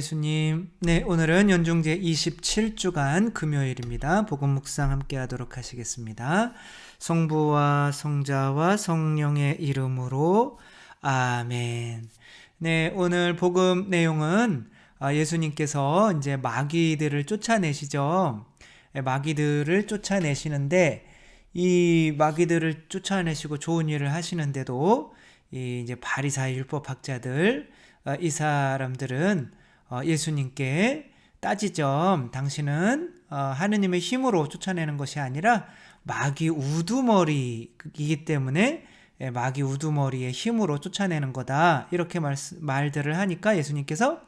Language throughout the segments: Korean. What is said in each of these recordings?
예수님. 네, 오늘은 연중제 27주간 금요일입니다. 복음 묵상 함께 하도록 하시겠습니다. 성부와 성자와 성령의 이름으로 아멘. 네, 오늘 복음 내용은 예수님께서 이제 마귀들을 쫓아내시죠. 마귀들을 쫓아내시는데 이 마귀들을 쫓아내시고 좋은 일을 하시는데도 이제 바리사의 율법학자들 이 사람들은 예수님께 따지죠. 당신은 하느님의 힘으로 쫓아내는 것이 아니라 마귀 우두머리이기 때문에 마귀 우두머리의 힘으로 쫓아내는 거다. 이렇게 말들을 하니까 예수님께서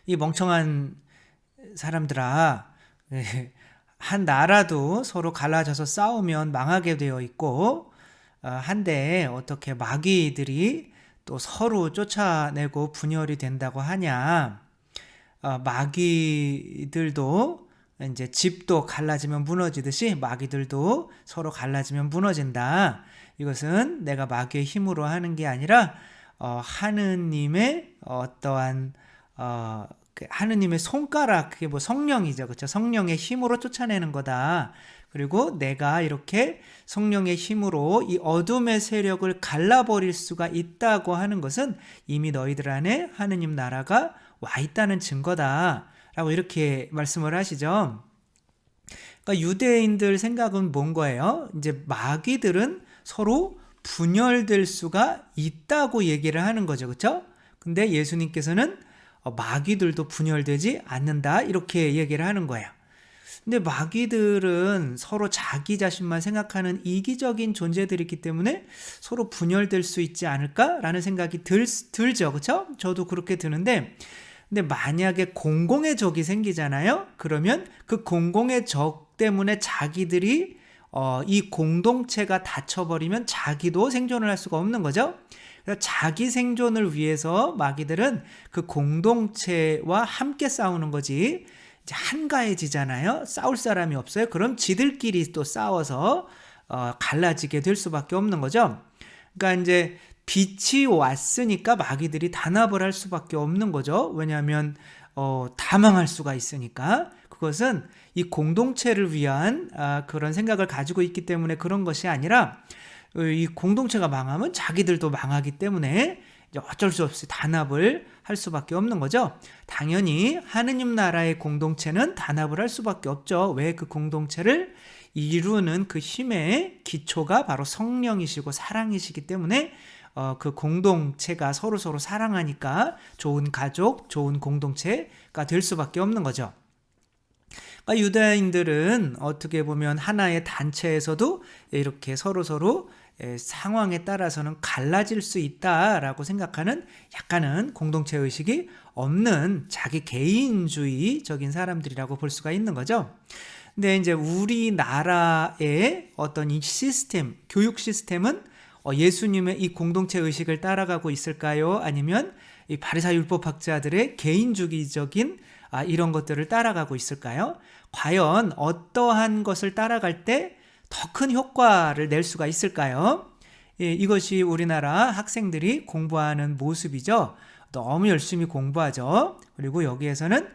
이 멍청한 사람들아, 한 나라도 서로 갈라져서 싸우면 망하게 되어 있고 한데 어떻게 마귀들이 또 서로 쫓아내고 분열이 된다고 하냐. 마귀들도 이제 집도 갈라지면 무너지듯이 마귀들도 서로 갈라지면 무너진다. 이것은 내가 마귀의 힘으로 하는 게 아니라 하느님의 어떠한 하느님의 손가락, 그게 뭐 성령이죠, 그렇죠? 성령의 힘으로 쫓아내는 거다. 그리고 내가 이렇게 성령의 힘으로 이 어둠의 세력을 갈라버릴 수가 있다고 하는 것은 이미 너희들 안에 하느님 나라가 와 있다는 증거다 라고 이렇게 말씀을 하시죠. 그러니까 유대인들 생각은 뭔 거예요? 이제 마귀들은 서로 분열될 수가 있다고 얘기를 하는 거죠, 그렇죠? 근데 예수님께서는 마귀들도 분열되지 않는다 이렇게 얘기를 하는 거예요. 근데 마귀들은 서로 자기 자신만 생각하는 이기적인 존재들이기 때문에 서로 분열될 수 있지 않을까라는 생각이 들죠. 그렇죠? 저도 그렇게 드는데, 근데 만약에 공공의 적이 생기잖아요. 그러면 그 공공의 적 때문에 자기들이 이 공동체가 닫혀버리면 자기도 생존을 할 수가 없는 거죠. 그래서 자기 생존을 위해서 마귀들은 그 공동체와 함께 싸우는 거지, 이제 한가해지잖아요. 싸울 사람이 없어요. 그럼 지들끼리 또 싸워서 갈라지게 될 수밖에 없는 거죠. 그러니까 이제 빛이 왔으니까 마귀들이 단합을 할 수밖에 없는 거죠. 왜냐하면 다 망할 수가 있으니까. 그것은 이 공동체를 위한 그런 생각을 가지고 있기 때문에 그런 것이 아니라, 이 공동체가 망하면 자기들도 망하기 때문에 어쩔 수 없이 단합을 할 수밖에 없는 거죠. 당연히 하느님 나라의 공동체는 단합을 할 수밖에 없죠. 왜? 그 공동체를 이루는 그 힘의 기초가 바로 성령이시고 사랑이시기 때문에 그 공동체가 서로 사랑하니까 좋은 가족, 좋은 공동체가 될 수밖에 없는 거죠. 그러니까 유대인들은 어떻게 보면 하나의 단체에서도 이렇게 서로 상황에 따라서는 갈라질 수 있다라고 생각하는 약간은 공동체 의식이 없는 자기 개인주의적인 사람들이라고 볼 수가 있는 거죠. 근데 이제 우리나라의 어떤 이 시스템, 교육 시스템은 예수님의 이 공동체 의식을 따라가고 있을까요? 아니면 이 바리사 율법학자들의 개인주의적인 이런 것들을 따라가고 있을까요? 과연 어떠한 것을 따라갈 때 더 큰 효과를 낼 수가 있을까요? 이것이 우리나라 학생들이 공부하는 모습이죠. 너무 열심히 공부하죠. 그리고 여기에서는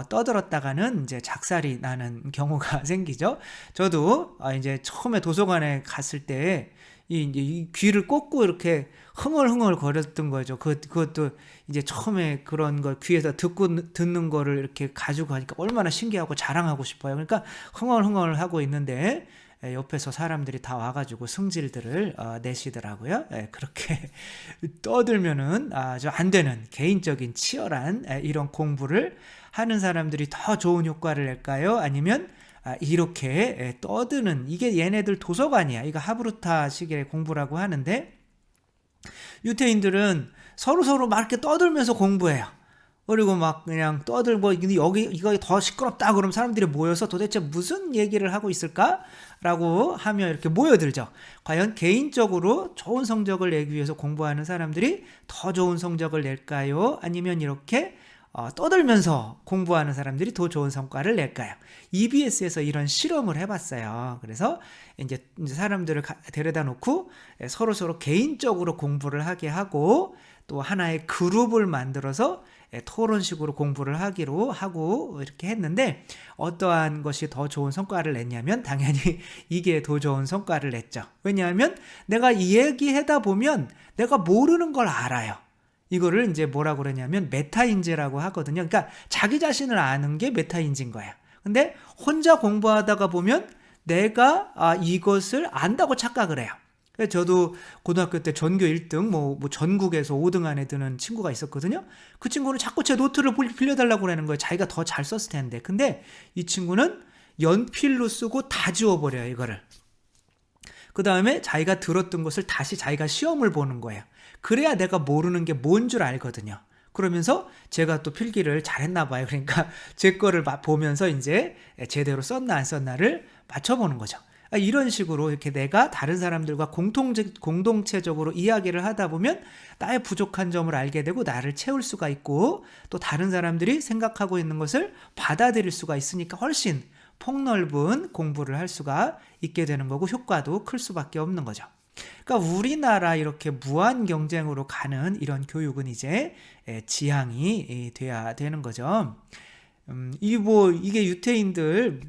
떠들었다가는 이제 작살이 나는 경우가 생기죠. 저도 이제 처음에 도서관에 갔을 때 이 귀를 꽂고 이렇게 흥얼흥얼 거렸던 거죠. 그것도 이제 처음에 그런 걸 귀에서 듣는 거를 이렇게 가지고 가니까 얼마나 신기하고 자랑하고 싶어요. 그러니까 흥얼흥얼 하고 있는데 옆에서 사람들이 다 와가지고 승질들을 내시더라고요. 그렇게 떠들면은 아주 안 되는 개인적인 치열한 이런 공부를 하는 사람들이 더 좋은 효과를 낼까요? 아니면 이렇게 떠드는, 이게 얘네들 도서관이야. 이거 하브루타식의 공부라고 하는데, 유태인들은 서로 막 이렇게 떠들면서 공부해요. 그리고 막 그냥 떠들고, 여기 이거 더 시끄럽다 그러면 사람들이 모여서 도대체 무슨 얘기를 하고 있을까라고 하며 이렇게 모여들죠. 과연 개인적으로 좋은 성적을 내기 위해서 공부하는 사람들이 더 좋은 성적을 낼까요? 아니면 이렇게 떠들면서 공부하는 사람들이 더 좋은 성과를 낼까요? EBS에서 이런 실험을 해봤어요. 그래서 이제 사람들을 데려다 놓고 서로 개인적으로 공부를 하게 하고 또 하나의 그룹을 만들어서 토론식으로 공부를 하기로 하고 이렇게 했는데 어떠한 것이 더 좋은 성과를 냈냐면 당연히 이게 더 좋은 성과를 냈죠. 왜냐하면 내가 이 얘기하다 보면 내가 모르는 걸 알아요. 이거를 이제 뭐라고 그러냐면 메타인지라고 하거든요. 그러니까 자기 자신을 아는 게 메타인지인 거예요. 근데 혼자 공부하다가 보면 내가 이것을 안다고 착각을 해요. 저도 고등학교 때 전교 1등, 뭐 전국에서 5등 안에 드는 친구가 있었거든요. 그 친구는 자꾸 제 노트를 빌려달라고 그러는 거예요. 자기가 더 잘 썼을 텐데. 근데 이 친구는 연필로 쓰고 다 지워버려요, 이거를. 그 다음에 자기가 들었던 것을 다시 자기가 시험을 보는 거예요. 그래야 내가 모르는 게 뭔 줄 알거든요. 그러면서 제가 또 필기를 잘했나 봐요. 그러니까 제 거를 보면서 이제 제대로 썼나 안 썼나를 맞춰보는 거죠. 이런 식으로 이렇게 내가 다른 사람들과 공동체적으로 이야기를 하다 보면 나의 부족한 점을 알게 되고 나를 채울 수가 있고 또 다른 사람들이 생각하고 있는 것을 받아들일 수가 있으니까 훨씬 폭넓은 공부를 할 수가 있게 되는 거고 효과도 클 수밖에 없는 거죠. 그러니까 우리나라 이렇게 무한 경쟁으로 가는 이런 교육은 이제 지향이 돼야 되는 거죠. 이게 유태인들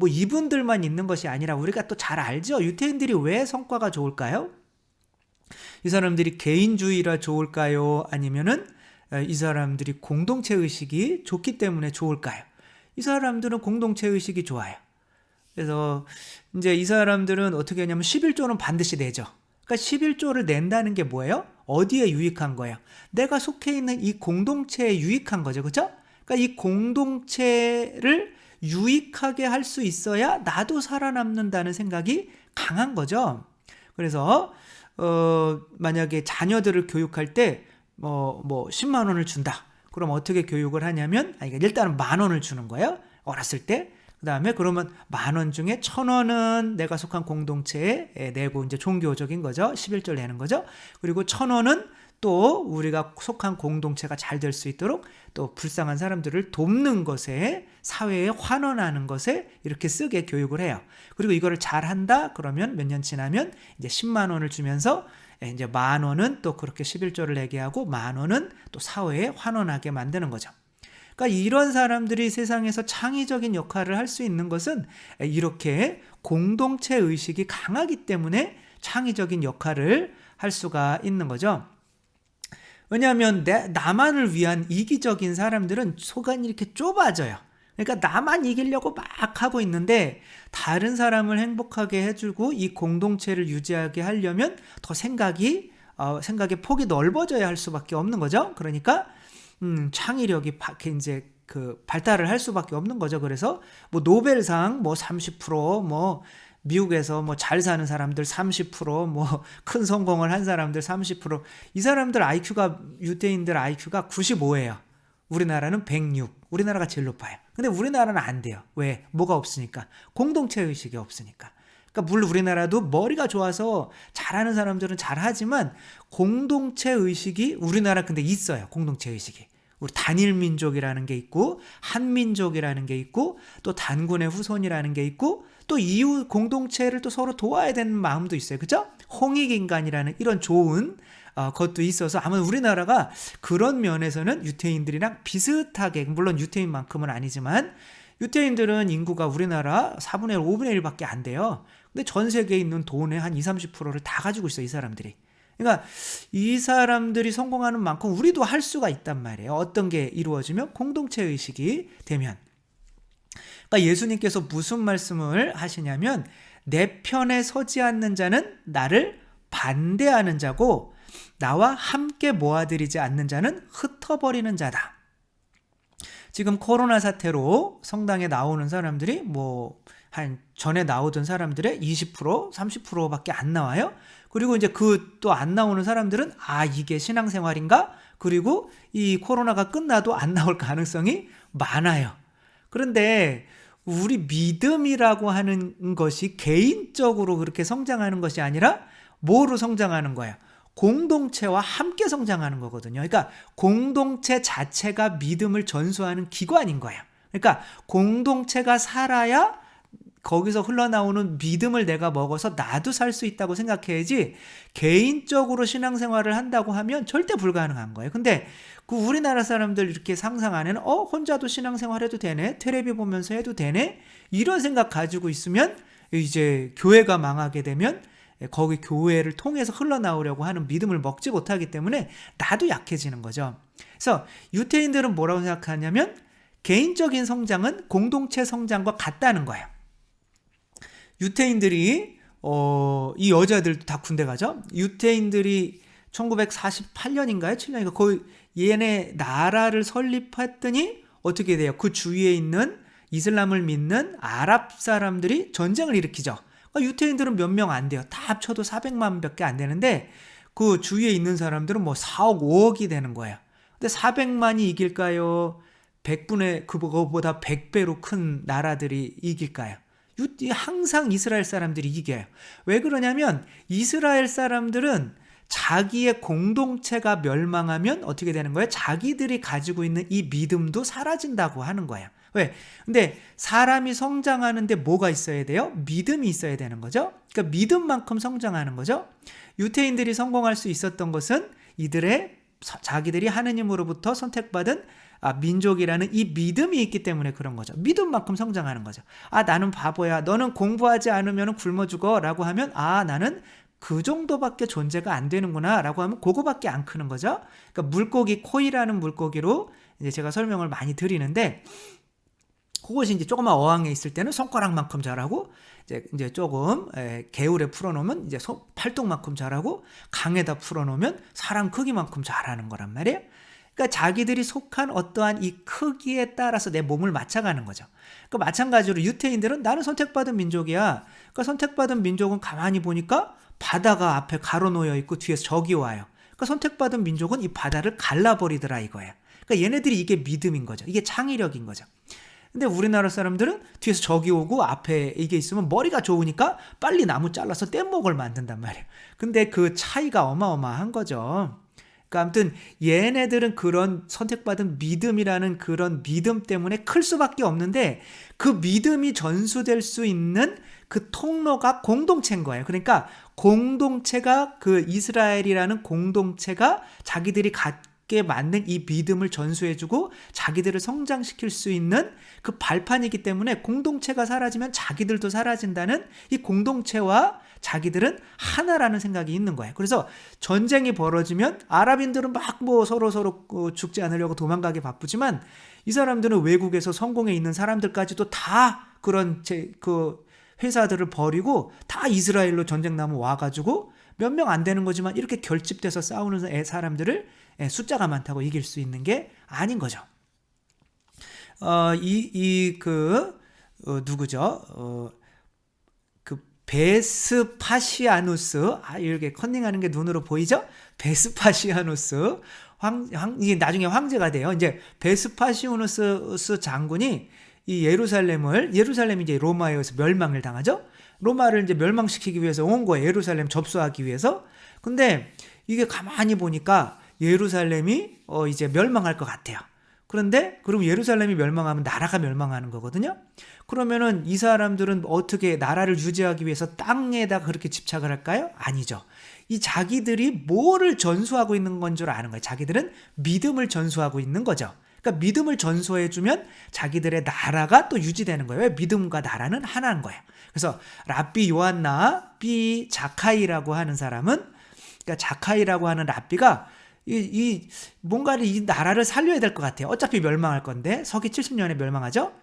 이분들만 있는 것이 아니라 우리가 또 잘 알죠. 유태인들이 왜 성과가 좋을까요? 이 사람들이 개인주의라 좋을까요? 아니면은 이 사람들이 공동체 의식이 좋기 때문에 좋을까요? 이 사람들은 공동체 의식이 좋아요. 그래서 이제 이 사람들은 어떻게 하냐면 11조는 반드시 내죠. 그러니까 11조를 낸다는 게 뭐예요? 어디에 유익한 거예요? 내가 속해 있는 이 공동체에 유익한 거죠. 그렇죠? 그러니까 이 공동체를 유익하게 할 수 있어야 나도 살아남는다는 생각이 강한 거죠. 그래서 만약에 자녀들을 교육할 때 10만 원을 준다. 그럼 어떻게 교육을 하냐면 일단은 10,000원을 주는 거예요. 어렸을 때. 그 다음에 그러면 10,000원 중에 1,000원은 내가 속한 공동체에 내고 이제 종교적인 거죠. 11조 내는 거죠. 그리고 1,000원은 또 우리가 속한 공동체가 잘 될 수 있도록 또 불쌍한 사람들을 돕는 것에 사회에 환원하는 것에 이렇게 쓰게 교육을 해요. 그리고 이거를 잘한다 그러면 몇 년 지나면 이제 10만 원을 주면서 이제 10,000원은 또 그렇게 11조를 내게 하고 10,000원은 또 사회에 환원하게 만드는 거죠. 그러니까 이런 사람들이 세상에서 창의적인 역할을 할 수 있는 것은 이렇게 공동체 의식이 강하기 때문에 창의적인 역할을 할 수가 있는 거죠. 왜냐하면 나만을 위한 이기적인 사람들은 속안이 이렇게 좁아져요. 그러니까 나만 이기려고 막 하고 있는데 다른 사람을 행복하게 해주고 이 공동체를 유지하게 하려면 더 생각의 폭이 넓어져야 할 수밖에 없는 거죠. 그러니까 창의력이 이제 발달을 할 수밖에 없는 거죠. 그래서 노벨상 30%, 미국에서 잘 사는 사람들 30%, 큰 성공을 한 사람들 30%. 이 사람들 IQ가, 유대인들 IQ가 95예요. 우리나라는 106. 우리나라가 제일 높아요. 근데 우리나라는 안 돼요. 왜? 뭐가 없으니까. 공동체 의식이 없으니까. 그러니까 물론 우리나라도 머리가 좋아서 잘하는 사람들은 잘하지만 공동체 의식이 우리나라 근데 있어요. 공동체 의식이. 우리 단일 민족이라는 게 있고 한민족이라는 게 있고 또 단군의 후손이라는 게 있고 또 이웃 공동체를 또 서로 도와야 되는 마음도 있어요. 그죠? 홍익인간이라는 이런 좋은 것도 있어서 아마 우리나라가 그런 면에서는 유태인들이랑 비슷하게, 물론 유태인만큼은 아니지만 유태인들은 인구가 우리나라 4분의 1, 5분의 1밖에 안 돼요. 근데 전 세계에 있는 돈의 한 20, 30%를 다 가지고 있어요, 이 사람들이. 그러니까 이 사람들이 성공하는 만큼 우리도 할 수가 있단 말이에요. 어떤 게 이루어지면 공동체 의식이 되면. 그러니까 예수님께서 무슨 말씀을 하시냐면 내 편에 서지 않는 자는 나를 반대하는 자고 나와 함께 모아들이지 않는 자는 흩어버리는 자다. 지금 코로나 사태로 성당에 나오는 사람들이 한 전에 나오던 사람들의 20%, 30%밖에 안 나와요. 그리고 이제 또 안 나오는 사람들은 이게 신앙생활인가? 그리고 이 코로나가 끝나도 안 나올 가능성이 많아요. 그런데 우리 믿음이라고 하는 것이 개인적으로 그렇게 성장하는 것이 아니라 뭐로 성장하는 거예요? 공동체와 함께 성장하는 거거든요. 그러니까 공동체 자체가 믿음을 전수하는 기관인 거예요. 그러니까 공동체가 살아야 거기서 흘러나오는 믿음을 내가 먹어서 나도 살 수 있다고 생각해야지 개인적으로 신앙생활을 한다고 하면 절대 불가능한 거예요. 근데 그 우리나라 사람들 이렇게 상상 안에는 혼자도 신앙생활 해도 되네, 텔레비 보면서 해도 되네, 이런 생각 가지고 있으면 이제 교회가 망하게 되면 거기 교회를 통해서 흘러나오려고 하는 믿음을 먹지 못하기 때문에 나도 약해지는 거죠. 그래서 유태인들은 뭐라고 생각하냐면 개인적인 성장은 공동체 성장과 같다는 거예요. 유태인들이 이 여자들도 다 군대 가죠. 유태인들이 1948년인가요? 7년인가? 거의 얘네 나라를 설립했더니 어떻게 돼요? 그 주위에 있는 이슬람을 믿는 아랍 사람들이 전쟁을 일으키죠. 그러니까 유태인들은 몇 명 안 돼요. 다 합쳐도 400만 밖에 안 되는데 그 주위에 있는 사람들은 뭐 4억, 5억이 되는 거예요. 근데 400만이 이길까요? 100분의 그거보다 100배로 큰 나라들이 이길까요? 항상 이스라엘 사람들이 이겨요. 왜 그러냐면 이스라엘 사람들은 자기의 공동체가 멸망하면 어떻게 되는 거예요? 자기들이 가지고 있는 이 믿음도 사라진다고 하는 거예요. 왜? 근데 사람이 성장하는데 뭐가 있어야 돼요? 믿음이 있어야 되는 거죠. 그러니까 믿음만큼 성장하는 거죠. 유태인들이 성공할 수 있었던 것은 자기들이 하느님으로부터 선택받은 민족이라는 이 믿음이 있기 때문에 그런 거죠. 믿음만큼 성장하는 거죠. 나는 바보야. 너는 공부하지 않으면 굶어 죽어 라고 하면 나는 그 정도밖에 존재가 안 되는구나 라고 하면 그거밖에 안 크는 거죠. 그러니까 물고기, 코이라는 물고기로 이제 제가 설명을 많이 드리는데 그것이 이제 조그만 어항에 있을 때는 손가락만큼 자라고 이제 조금 개울에 풀어놓으면 이제 팔뚝만큼 자라고 강에다 풀어놓으면 사람 크기만큼 자라는 거란 말이에요. 그러니까 자기들이 속한 어떠한 이 크기에 따라서 내 몸을 맞춰가는 거죠. 그러니까 마찬가지로 유태인들은 나는 선택받은 민족이야. 그러니까 선택받은 민족은 가만히 보니까 바다가 앞에 가로놓여 있고 뒤에서 적이 와요. 그러니까 선택받은 민족은 이 바다를 갈라버리더라 이거예요. 그러니까 얘네들이 이게 믿음인 거죠. 이게 창의력인 거죠. 근데 우리나라 사람들은 뒤에서 적이 오고 앞에 이게 있으면 머리가 좋으니까 빨리 나무 잘라서 뗏목을 만든단 말이에요. 근데 그 차이가 어마어마한 거죠. 그러니까 아무튼 얘네들은 그런 선택받은 믿음이라는 그런 믿음 때문에 클 수밖에 없는데 그 믿음이 전수될 수 있는 그 통로가 공동체인 거예요. 그러니까 공동체가 그 이스라엘이라는 공동체가 자기들이 갖게 만든 이 믿음을 전수해주고 자기들을 성장시킬 수 있는 그 발판이기 때문에 공동체가 사라지면 자기들도 사라진다는 이 공동체와 자기들은 하나라는 생각이 있는 거예요. 그래서 전쟁이 벌어지면 아랍인들은 막 서로 죽지 않으려고 도망가기 바쁘지만 이 사람들은 외국에서 성공해 있는 사람들까지도 다 그런 그 회사들을 버리고 다 이스라엘로 전쟁 나면 와가지고 몇 명 안 되는 거지만 이렇게 결집돼서 싸우는 사람들을 숫자가 많다고 이길 수 있는 게 아닌 거죠. 누구죠? 베스파시아누스, 이렇게 컨닝하는 게 눈으로 보이죠? 베스파시아누스, 이게 나중에 황제가 돼요. 이제 베스파시아누스 장군이 이 예루살렘이 이제 로마에 의해서 멸망을 당하죠? 로마를 이제 멸망시키기 위해서 온 거예요. 예루살렘 접수하기 위해서. 근데 이게 가만히 보니까 예루살렘이 이제 멸망할 것 같아요. 그런데 그럼 예루살렘이 멸망하면 나라가 멸망하는 거거든요. 그러면은 이 사람들은 어떻게 나라를 유지하기 위해서 땅에다 그렇게 집착을 할까요? 아니죠. 이 자기들이 뭐를 전수하고 있는 건 줄 아는 거예요. 자기들은 믿음을 전수하고 있는 거죠. 그러니까 믿음을 전수해주면 자기들의 나라가 또 유지되는 거예요. 왜? 믿음과 나라는 하나인 거예요. 그래서 랍비 요한나 비 자카이라고 하는 사람은, 그러니까 자카이라고 하는 랍비가 뭔가를 이 나라를 살려야 될 것 같아요. 어차피 멸망할 건데 서기 70년에 멸망하죠.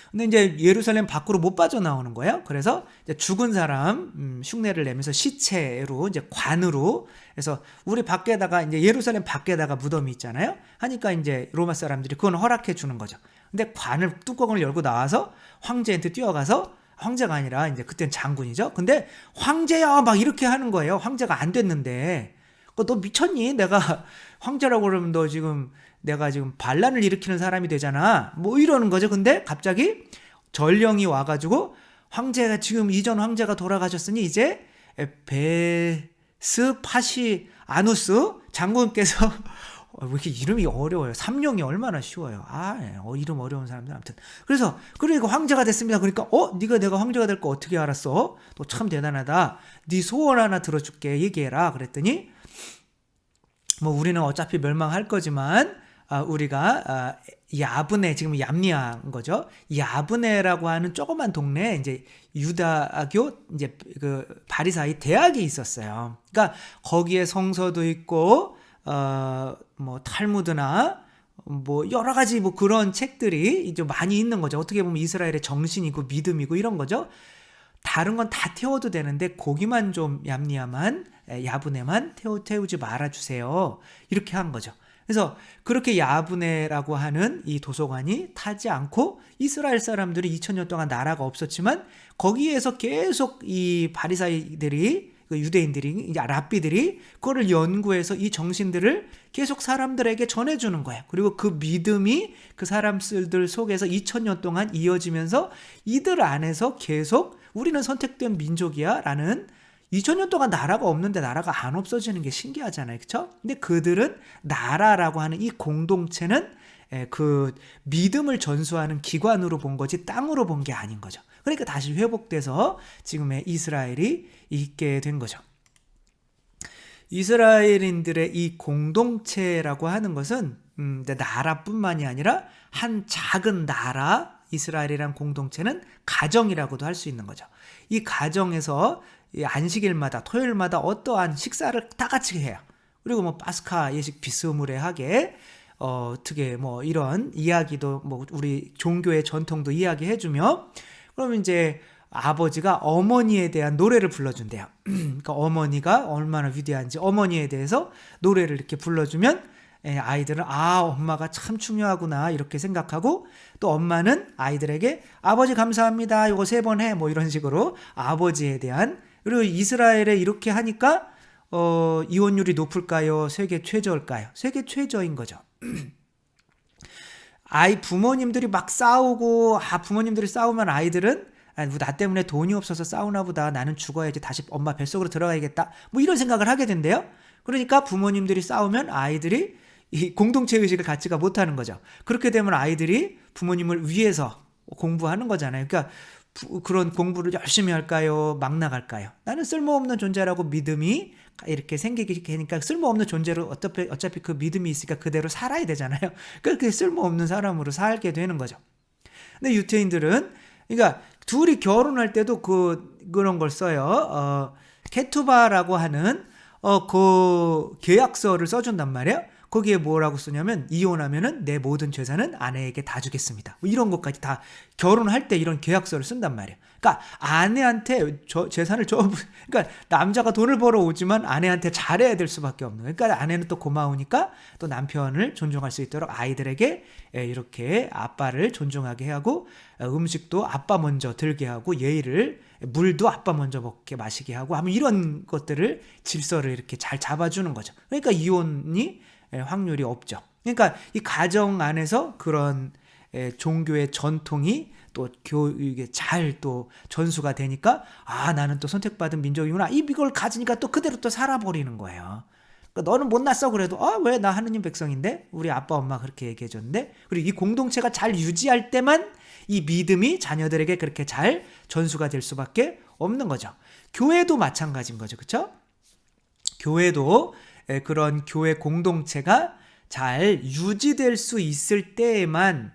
근데 이제 예루살렘 밖으로 못 빠져나오는 거예요. 그래서 이제 죽은 사람 흉내를 내면서 시체로 이제 관으로 해서 우리 밖에다가 이제 예루살렘 밖에다가 무덤이 있잖아요. 하니까 이제 로마 사람들이 그건 허락해 주는 거죠. 근데 관을 뚜껑을 열고 나와서 황제한테 뛰어가서, 황제가 아니라 이제 그땐 장군이죠. 근데 황제야 막 이렇게 하는 거예요. 황제가 안 됐는데. 너 미쳤니? 내가 황제라고 그러면 내가 지금 반란을 일으키는 사람이 되잖아. 뭐 이러는 거죠. 근데 갑자기 전령이 와가지고 황제가 지금 이전 황제가 돌아가셨으니 이제 베스파시아누스 장군께서 왜 이렇게 이름이 어려워요? 삼룡이 얼마나 쉬워요. 이름 어려운 사람들 아무튼. 그래서 그러니까 황제가 됐습니다. 그러니까 네가 내가 황제가 될 거 어떻게 알았어? 너 참 대단하다. 네 소원 하나 들어줄게. 얘기해라. 그랬더니 뭐 우리는 어차피 멸망할 거지만 우리가 야브네, 지금 얌니아인 거죠. 야브네라고 하는 조그만 동네에 이제 유다교 이제 그 바리사이 대학이 있었어요. 그러니까 거기에 성서도 있고 뭐 탈무드나 뭐 여러 가지 뭐 그런 책들이 이제 많이 있는 거죠. 어떻게 보면 이스라엘의 정신이고 믿음이고 이런 거죠. 다른 건 다 태워도 되는데 고기만 좀 야브네만 태우지 말아주세요. 이렇게 한 거죠. 그래서 그렇게 야브네라고 하는 이 도서관이 타지 않고 이스라엘 사람들이 2000년 동안 나라가 없었지만 거기에서 계속 이 바리사이들이 유대인들이 이제 랍비들이 그거를 연구해서 이 정신들을 계속 사람들에게 전해주는 거예요. 그리고 그 믿음이 그 사람들 속에서 2000년 동안 이어지면서 이들 안에서 계속 우리는 선택된 민족이야 라는 2000년 동안 나라가 없는데 나라가 안 없어지는 게 신기하잖아요. 그렇죠? 근데 그들은 나라라고 하는 이 공동체는 그 믿음을 전수하는 기관으로 본 거지 땅으로 본 게 아닌 거죠. 그러니까 다시 회복돼서 지금의 이스라엘이 있게 된 거죠. 이스라엘인들의 이 공동체라고 하는 것은 나라뿐만이 아니라 한 작은 나라, 이스라엘이란 공동체는 가정이라고도 할 수 있는 거죠. 이 가정에서 안식일마다 토요일마다 어떠한 식사를 다 같이 해요. 그리고 뭐 파스카 예식 비스무리하게 어떻게 뭐 이런 이야기도 뭐 우리 종교의 전통도 이야기해주며 그러면 이제 아버지가 어머니에 대한 노래를 불러준대요. 그러니까 어머니가 얼마나 위대한지 어머니에 대해서 노래를 이렇게 불러주면 아이들은 엄마가 참 중요하구나 이렇게 생각하고 또 엄마는 아이들에게 아버지 감사합니다 이거 3번 해 뭐 이런 식으로 아버지에 대한 그리고 이스라엘에 이렇게 하니까 이혼율이 높을까요? 세계 최저일까요? 세계 최저인 거죠. 부모님들이 막 싸우고 부모님들이 싸우면 아이들은 나 때문에 돈이 없어서 싸우나 보다 나는 죽어야지 다시 엄마 뱃속으로 들어가야겠다 뭐 이런 생각을 하게 된대요. 그러니까 부모님들이 싸우면 아이들이 이 공동체 의식을 갖지가 못하는 거죠. 그렇게 되면 아이들이 부모님을 위해서 공부하는 거잖아요. 그러니까 그런 공부를 열심히 할까요? 막 나갈까요? 나는 쓸모없는 존재라고 믿음이 이렇게 생기게 되니까 쓸모없는 존재로 어차피 그 믿음이 있으니까 그대로 살아야 되잖아요. 그렇게 쓸모없는 사람으로 살게 되는 거죠. 근데 유태인들은 그러니까 둘이 결혼할 때도 그런 걸 써요. 케투바라고 하는 그 계약서를 써준단 말이에요. 거기에 뭐라고 쓰냐면 이혼하면은 내 모든 재산은 아내에게 다 주겠습니다. 뭐 이런 것까지 다 결혼할 때 이런 계약서를 쓴단 말이에요. 그러니까 아내한테 재산을 그러니까 남자가 돈을 벌어 오지만 아내한테 잘해야 될 수밖에 없는 거예요. 그러니까 아내는 또 고마우니까 또 남편을 존중할 수 있도록 아이들에게 이렇게 아빠를 존중하게 하고 음식도 아빠 먼저 들게 하고 예의를 물도 아빠 먼저 먹게 마시게 하고 하면 이런 것들을 질서를 이렇게 잘 잡아주는 거죠. 그러니까 이혼이 확률이 없죠. 그러니까 이 가정 안에서 그런 종교의 전통이 또 교육에 잘 또 전수가 되니까 나는 또 선택받은 민족이구나 이걸 가지니까 또 그대로 또 살아버리는 거예요. 그러니까 너는 못났어 그래도 왜 나 하느님 백성인데 우리 아빠 엄마 그렇게 얘기해 줬는데 그리고 이 공동체가 잘 유지할 때만 이 믿음이 자녀들에게 그렇게 잘 전수가 될 수밖에 없는 거죠. 교회도 마찬가지인 거죠. 그렇죠? 교회도 그런 교회 공동체가 잘 유지될 수 있을 때에만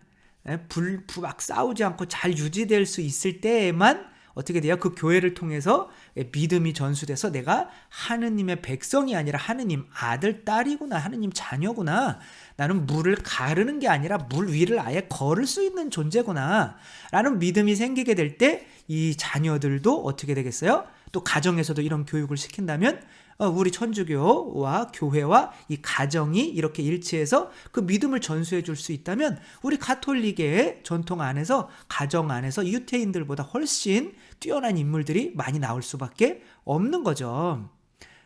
막 싸우지 않고 잘 유지될 수 있을 때에만 어떻게 돼요? 그 교회를 통해서 믿음이 전수돼서 내가 하느님의 백성이 아니라 하느님 아들, 딸이구나. 하느님 자녀구나. 나는 물을 가르는 게 아니라 물 위를 아예 걸을 수 있는 존재구나. 라는 믿음이 생기게 될 때 이 자녀들도 어떻게 되겠어요? 또 가정에서도 이런 교육을 시킨다면 우리 천주교와 교회와 이 가정이 이렇게 일치해서 그 믿음을 전수해 줄 수 있다면 우리 가톨릭의 전통 안에서 가정 안에서 유태인들보다 훨씬 뛰어난 인물들이 많이 나올 수밖에 없는 거죠.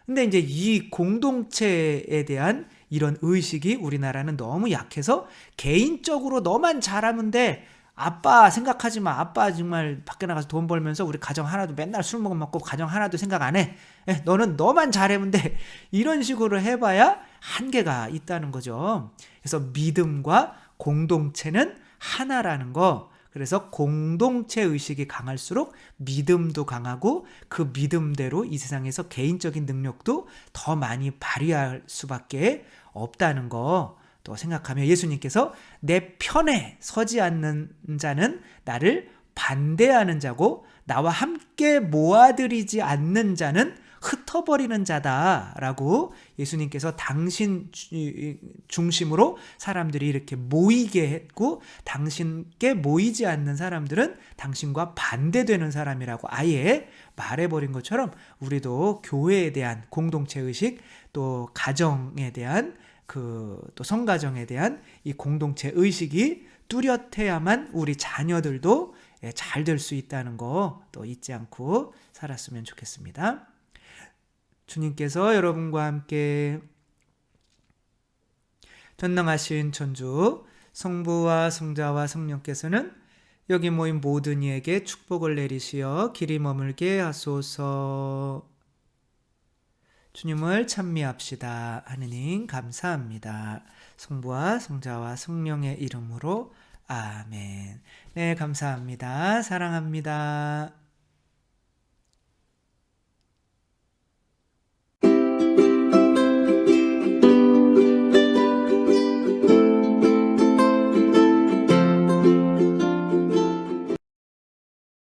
근데 이제 이 공동체에 대한 이런 의식이 우리나라는 너무 약해서 개인적으로 너만 잘하면 돼. 아빠 생각하지 마. 아빠 정말 밖에 나가서 돈 벌면서 우리 가정 하나도 맨날 술 먹고 가정 하나도 생각 안 해. 너는 너만 잘하면 돼. 이런 식으로 해봐야 한계가 있다는 거죠. 그래서 믿음과 공동체는 하나라는 거. 그래서 공동체 의식이 강할수록 믿음도 강하고 그 믿음대로 이 세상에서 개인적인 능력도 더 많이 발휘할 수밖에 없다는 거 또 생각하며 예수님께서 내 편에 서지 않는 자는 나를 반대하는 자고 나와 함께 모아들이지 않는 자는 흩어버리는 자다라고 예수님께서 당신 중심으로 사람들이 이렇게 모이게 했고 당신께 모이지 않는 사람들은 당신과 반대되는 사람이라고 아예 말해버린 것처럼 우리도 교회에 대한 공동체 의식 또 가정에 대한 또 성가정에 대한 이 공동체 의식이 뚜렷해야만 우리 자녀들도 잘 될 수 있다는 거 또 잊지 않고 살았으면 좋겠습니다. 주님께서 여러분과 함께 전능하신 천주 성부와 성자와 성령께서는 여기 모인 모든 이에게 축복을 내리시어 길이 머물게 하소서. 주님을 찬미합시다. 하느님 감사합니다. 성부와 성자와 성령의 이름으로 아멘. 네, 감사합니다. 사랑합니다.